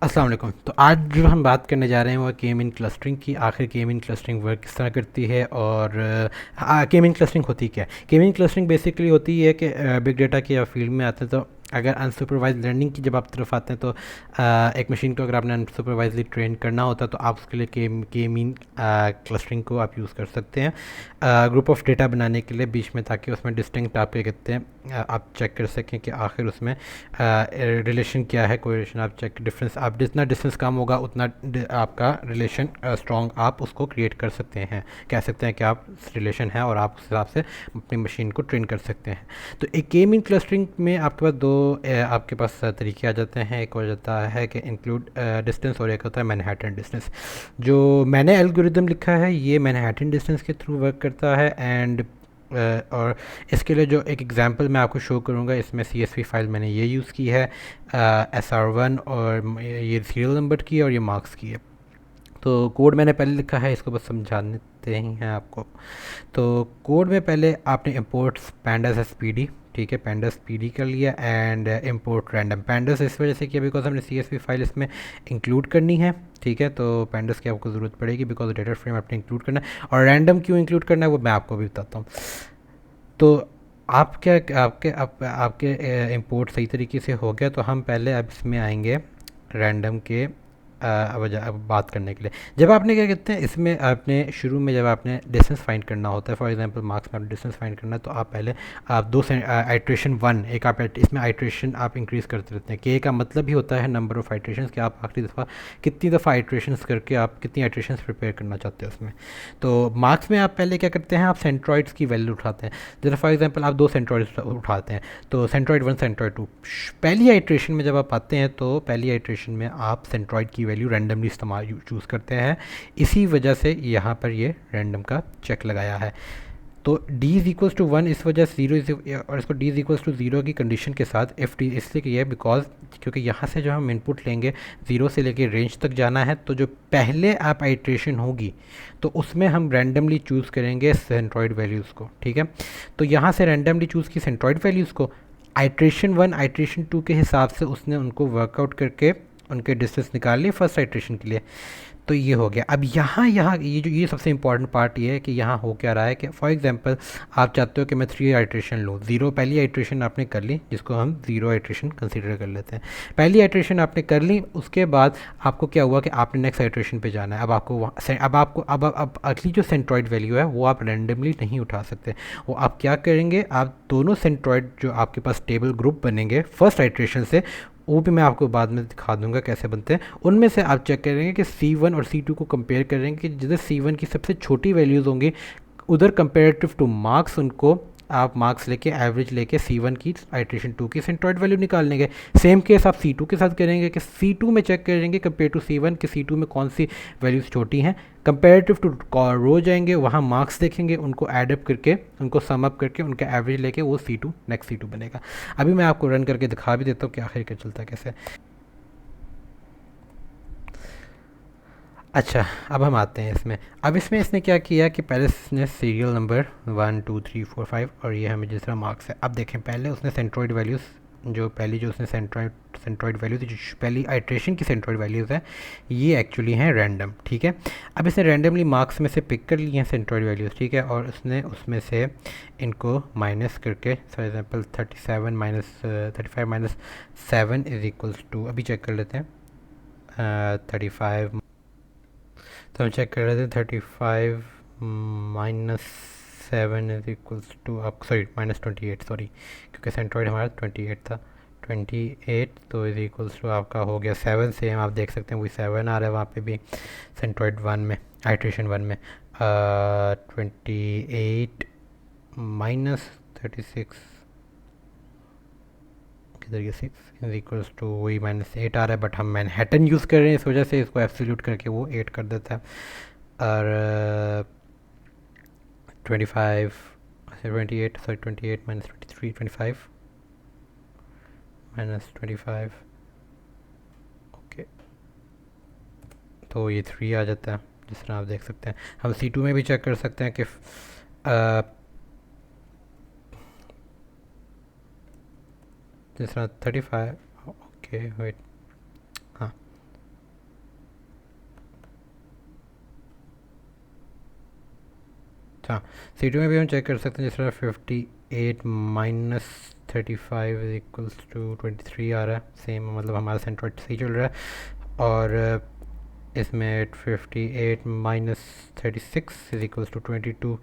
अस्सलाम वालेकुम। तो आज जो हम बात करने जा रहे हैं वो के मीन क्लस्टरिंग की। आखिर के मीन क्लस्टरिंग वर्क किस तरह करती है और के मीन क्लस्टरिंग होती क्या है। के मीन क्लस्टरिंग बेसिकली होती है कि बिग डेटा के फील्ड में आते हैं तो अगर अनसुपरवाइज लर्निंग की जब आप तरफ आते हैं तो एक मशीन को अगर आपने अनसुपरवाइजली ट्रेन करना होता है तो आप उसके लिए के मीन क्लस्टरिंग को आप यूज़ कर सकते हैं ग्रुप ऑफ डेटा बनाने के लिए बीच में, ताकि उसमें डिस्टिंक्ट आप क्या कहते हैं आप चेक कर सकें कि आखिर उसमें रिलेशन क्या है, कोरिलेशन आप चेक, डिफरेंस आप जितना डिस्टेंस कम होगा उतना आपका रिलेशन स्ट्रॉन्ग आप उसको क्रिएट कर सकते हैं, कह सकते हैं कि आप रिलेशन है और आप उस हिसाब से अपनी मशीन को ट्रेन कर सकते हैं। तो एक के मीन क्लस्टरिंग में आपके पास दो आपके पास तरीके आ जाते हैं। एक हो जाता है कि इंक्लूड डिस्टेंस और एक होता है मैनहट्टन डिस्टेंस। जो मैंने एल्गोरिदम लिखा है ये मैनहट्टन डिस्टेंस के थ्रू वर्क करता है एंड और इसके लिए जो एक एग्जांपल मैं आपको शो करूँगा, इसमें CSV फाइल मैंने ये यूज़ की है SR1 और ये सीरियल नंबर की है और ये मार्क्स की है। तो कोड मैंने पहले लिखा है, इसको बस समझाते ही हैं आपको। तो कोड में पहले आपने import pandas S P D, ठीक है, पैंडास पी डी कर लिया एंड इंपोर्ट रैंडम पैंडास इस वजह से किया बिकॉज हमने CSV फाइल इसमें इंक्लूड करनी है, ठीक है। तो पैंडास की आपको ज़रूरत पड़ेगी बिकॉज डेटा फ्रेम आपने इंक्लूड करना है और रैंडम क्यों इंक्लूड करना है वो मैं आपको भी बताता हूँ। तो आप क्या आपके इंपोर्ट सही तरीके से हो गया तो हम पहले अब इसमें आएंगे रैंडम के अब बात करने के लिए। जब आपने क्या कहते हैं इसमें आपने शुरू में जब आपने डिस्टेंस फाइंड करना होता है, फॉर एग्जांपल मार्क्स में आपने डिस्टेंस फाइंड करना है तो आप पहले आप दो से आइट्रेशन वन, एक आप इसमें आइट्रेशन आप इंक्रीज़ करते रहते हैं। के का मतलब ही होता है नंबर ऑफ़ आइट्रेशन कि आप आखिरी दफ़ा कितनी दफ़ा आइट्रेशन करके आप कितनी आइट्रेशन प्रिपेयर करना चाहते हैं उसमें। तो मार्क्स में आप पहले क्या करते हैं, आप सेंट्रॉइड्स की वैल्यू उठाते हैं। जैसे फॉर एग्जांपल आप दो सेंट्रॉइड्स उठाते हैं तो सेंट्रॉइड वन सेंट्रॉइड टू, पहली आइट्रेशन में जब आप आते हैं तो पहली आइट्रेशन में आप सेंट्रॉइड की वैल्यू रैंडमली इस्तेमाल चूज़ करते हैं। इसी वजह से यहाँ पर ये रैंडम का चेक लगाया है। तो D is equals to one इस वजह से ज़ीरो, और इसको D is equals to zero की कंडीशन के साथ एफ डी इसलिए कि ये बिकॉज क्योंकि यहाँ से जो हम इनपुट लेंगे ज़ीरो से लेके रेंज तक जाना है, तो जो पहले आप आइट्रेशन होगी तो उसमें हम रैंडमली चूज़ करेंगे सेंट्रॉइड वैल्यूज़ को, ठीक है। तो यहाँ से रैंडमली चूज़ की सेंट्रॉइड वैल्यूज़ को, आइट्रेशन वन आइट्रेशन टू के हिसाब से उसने उनको वर्कआउट करके उनके डिस्टेंस निकाल लिए फर्स्ट आइट्रेशन के लिए। तो ये हो गया। अब यहाँ यहाँ ये सबसे इंपॉर्टेंट पार्ट ये है कि यहाँ हो क्या रहा है कि फॉर एग्जांपल आप चाहते हो कि मैं थ्री आइट्रेशन लूँ, ज़ीरो पहली आइट्रेशन आपने कर ली जिसको हम ज़ीरो आइट्रेशन कंसीडर कर लेते हैं। पहली आइट्रेशन आपने कर ली, उसके बाद आपको क्या हुआ कि आपने नेक्स्ट आइट्रेशन पे जाना है। अब आपको अब आपको अब अगली जो सेंट्रॉइड वैल्यू है वो आप रैंडमली नहीं उठा सकते। वो आप क्या करेंगे, आप दोनों सेंट्रॉइड जो आपके पास टेबल ग्रुप बनेंगे फर्स्ट आइट्रेशन से, वो भी मैं आपको बाद में दिखा दूंगा कैसे बनते हैं। उनमें से आप चेक करेंगे कि C1 और C2 को कंपेयर करेंगे कि जिधर C1 की सबसे छोटी वैल्यूज़ होंगी उधर कंपेरेटिव टू मार्क्स उनको आप मार्क्स लेके एवरेज लेके C1 की आइट्रेशन 2 की सेंट्रॉइड वैल्यू निकाल लेंगे। सेम केस आप C2 के साथ करेंगे कि C2 में चेक करेंगे कंपेयर टू C1 कि C2 में कौन सी वैल्यूज़ छोटी हैं। कंपेरेटिव टू रो जाएंगे, वहाँ मार्क्स देखेंगे, उनको एडअप करके उनको सम अप करके उनका एवरेज लेके वो C2 नेक्स्ट C2 बनेगा। अभी मैं आपको रन करके दिखा भी देता हूँ कि आखिर क्या चलता है कैसे। अच्छा, अब हम आते हैं इसमें। अब इसमें इसने क्या किया कि पहले इसने सीरियल नंबर 1 2 3 4 5 और ये हमें जिस तरह मार्क्स है। अब देखें पहले उसने सेंट्रॉइड वैल्यूज़ जो पहली जो उसने सेंट्रॉइड वैल्यूज़ जो पहली आइट्रेशन की सेंट्रॉइड वैल्यूज़ है ये एक्चुअली हैं रैंडम, ठीक है। अब इसने रैंडमली मार्क्स में से पिक कर लिए हैं सेंट्रॉइड वैल्यूज़, ठीक है, और उसने उसमें से इनको माइनस करके for example 37 minus 35 minus 7 is equals to, अभी चेक कर लेते हैं 35। तो हम चेक कर रहे थे 35 माइनस 7 इज इक्वल्स टू आप सॉरी -28, सॉरी क्योंकि सेंट्रॉइड हमारा 28 था। 28 तो इज इक्वल्स टू आपका हो गया 7, सेम आप देख सकते हैं वही 7 आ रहा है वहाँ पे भी सेंट्रॉइड वन में, आइट्रेशन वन में। 28 माइनस 36 किधर गया 6 इज इक्वल्स टू वही -8 आ रहा है, बट हम मैनहट्टन यूज़ कर रहे हैं इस वजह से इसको एब्सोल्यूट करके वो 8 कर देता है। और 25 28 सॉरी 28 माइनस 23 25 माइनस 25, ओके, तो ये 3 आ जाता है जिस तरह आप देख सकते हैं। हम C2 में भी चेक कर सकते हैं कि जिस तरह 35, ओके वेट, हाँ अच्छा, सी टू में भी हम चेक कर सकते हैं, जिस तरह 58 माइनस 35 इज इक्वल्स टू 23 आ रहा है, सेम मतलब हमारा सेंट्रॉइड सही चल रहा है। और इसमें 58 माइनस 36 इज इक्वल्स टू 22।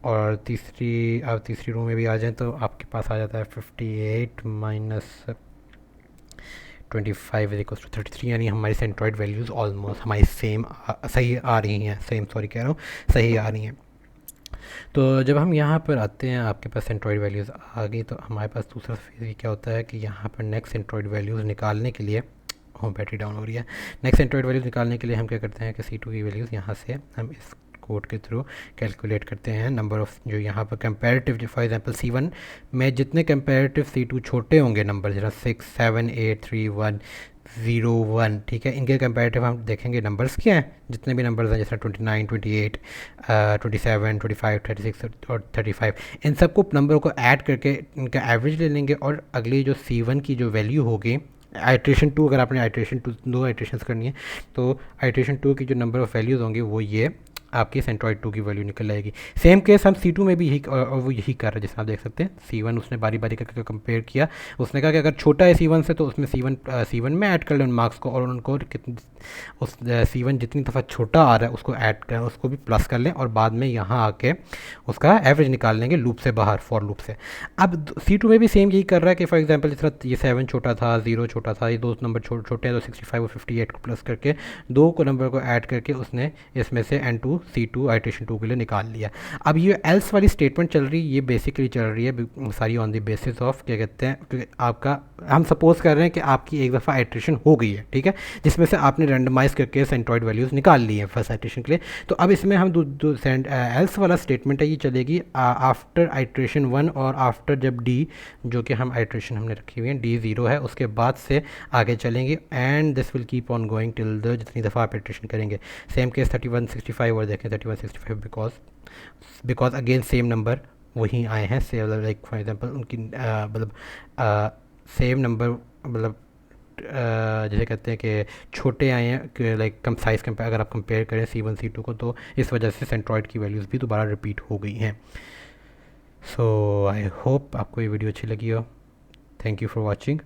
और आप तीसरी रो में भी आ जाएं तो आपके पास आ जाता है 58 माइनस 25 इज इक्वल्स टू 33, यानी हमारी सेंट्रॉइड वैल्यूज़ ऑलमोस्ट हमारी सेम सही आ रही हैं, सेम सॉरी कह रहा हूँ, सही आ रही हैं। तो जब हम यहाँ पर आते हैं, आपके पास सेंट्रॉइड वैल्यूज़ आ गई, तो हमारे पास दूसरा फेज़ क्या होता है कि यहाँ पर नेक्स्ट सेंट्रॉइड वैल्यूज़ निकालने के लिए, बैटरी डाउन हो रही है, नेक्स्ट सेंट्रॉइड वैल्यूज़ निकालने के लिए हम क्या करते हैं कि C2 की वैल्यूज़ यहाँ से हम इस कोड के थ्रू कैलकुलेट करते हैं। नंबर ऑफ़ जो यहाँ पर कंपैरेटिव, जो फॉर एग्जांपल C1 में जितने कंपैरेटिव C2 छोटे होंगे नंबर, जरा 6 7 8 3 1 0 1, ठीक है, इनके कंपैरेटिव हम देखेंगे नंबर्स क्या हैं, जितने भी नंबर्स हैं जैसे 29 28 27 25 36 और 35, इन सबको नंबर को ऐड करके इनका एवरेज ले लेंगे। और अगली जो C1 की जो वैल्यू होगी, आइट्रेशन 2, अगर आपने आइट्रेशन 2 दो आइट्रेशंस करनी है तो आइट्रेशन 2 की जो नंबर ऑफ़ वैल्यूज़ होंगी वो ये आपकी सेंट्रॉइड 2 की वैल्यू निकल आएगी। सेम केस हम C2 में भी यही और वो यही कर रहे हैं, जैसे आप देख सकते हैं C1 उसने बारी बारी करके कंपेयर किया, उसने कहा कि अगर छोटा है C1 से तो उसमें C1 में ऐड कर लें उन मार्क्स को, और उनको कितनी उस C1 जितनी दफ़ा छोटा आ रहा है उसको ऐड करें, उसको भी प्लस कर लें, और बाद में यहाँ आके उसका एवरेज निकाल लेंगे लूप से बाहर, फॉर लूप से। अब C2 में भी सेम यही कर रहा है कि फॉर एग्जांपल जिस तरह ये 7 छोटा था, 0 छोटा था, ये दो नंबर छोटे हैं, तो 65 और 58 को प्लस करके दो को नंबर को ऐड करके उसने इसमें से N2 C2 आइट्रेशन 2 के लिए निकाल लिया। अब ये एल्स वाली स्टेटमेंट चल रही है, ये बेसिकली चल रही है सारी ऑन द बेसिस ऑफ क्या कहते हैं, आपका हम सपोज कर रहे हैं कि आपकी एक दफ़ा आइट्रेशन हो गई है, ठीक है, जिसमें से आपने रेंडमाइज करके सेंट्रॉइड वैल्यूज़ निकाल ली हैं फर्स्ट आइट्रेशन के लिए। तो अब इसमें हम एल्स वाला स्टेटमेंट है, ये चलेगी आफ्टर आइट्रेशन 1 और आफ्टर जब D, जो कि हम आइट्रेशन हमने रखी हुई है D 0 है, उसके बाद से आगे चलेंगे, and this will keep on going till the जितनी दफ़ा आप आइट्रेशन करेंगे। सेम केस 31 65 और देखें 31 65 बिकॉज अगेन सेम नंबर वही आए हैं, से लाइक फॉर एग्जांपल उनकी मतलब सेम नंबर, मतलब जैसे कहते हैं कि छोटे आए हैं कि लाइक कम साइज़ कंपेयर, अगर आप कंपेयर करें C1 C2 को, तो इस वजह से सेंट्रॉइड की वैल्यूज़ भी दोबारा रिपीट हो गई हैं। सो आई होप आपको ये वीडियो अच्छी लगी हो। Thank you for watching.